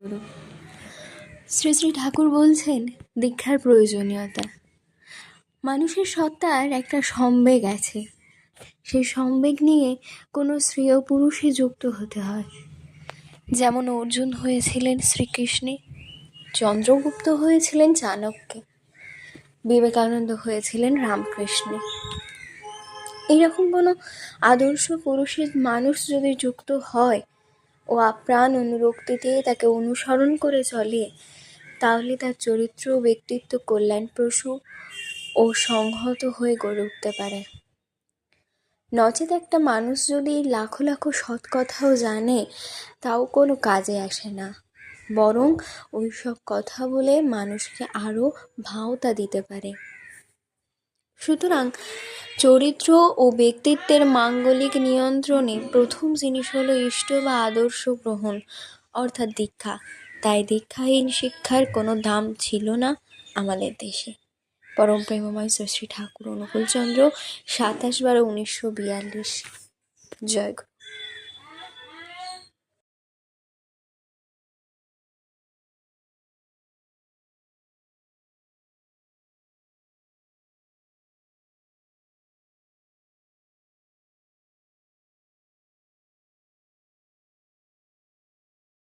শ্রী শ্রী ঠাকুর বলছেন দীক্ষার প্রয়োজনীয়তা। মানুষের সত্তার একটা সম্বেগ আছে, সেই সম্বেগ নিয়ে কোনো স্ত্রী ও পুরুষে যুক্ত হতে হয়। যেমন অর্জুন হয়েছিলেন শ্রীকৃষ্ণে, চন্দ্রগুপ্ত হয়েছিলেন চাণক্যে, বিবেকানন্দ হয়েছিলেন রামকৃষ্ণে। এইরকম কোনো আদর্শ পুরুষের মানুষ যদি যুক্ত হয় ও আপ্রাণ অনুরক্তিতে তাকে অনুসরণ করে চলে, তাহলে তার চরিত্র ও ব্যক্তিত্ব কল্যাণপ্রসূ ও সংহত হয়ে গড়ে উঠতে পারে। নচেত একটা মানুষ যদি লাখো লাখো সৎ কথাও জানে, তাও কোনো কাজে আসে না, বরং ওই সব কথা বলে মানুষকে আরও ভাঁওতা দিতে পারে। সুতরাং চরিত্র ও ব্যক্তিত্বের মাঙ্গলিক নিয়ন্ত্রণে প্রথম জিনিস হলো ইষ্ট বা আদর্শ গ্রহণ, অর্থাৎ দীক্ষা। তাই দীক্ষাহীন শিক্ষার কোনো দাম ছিল না আমাদের দেশে। পরম প্রেমময় শ্রী শ্রী ঠাকুর অনুকূলচন্দ্র, 27/12/1942। জয় গুরু।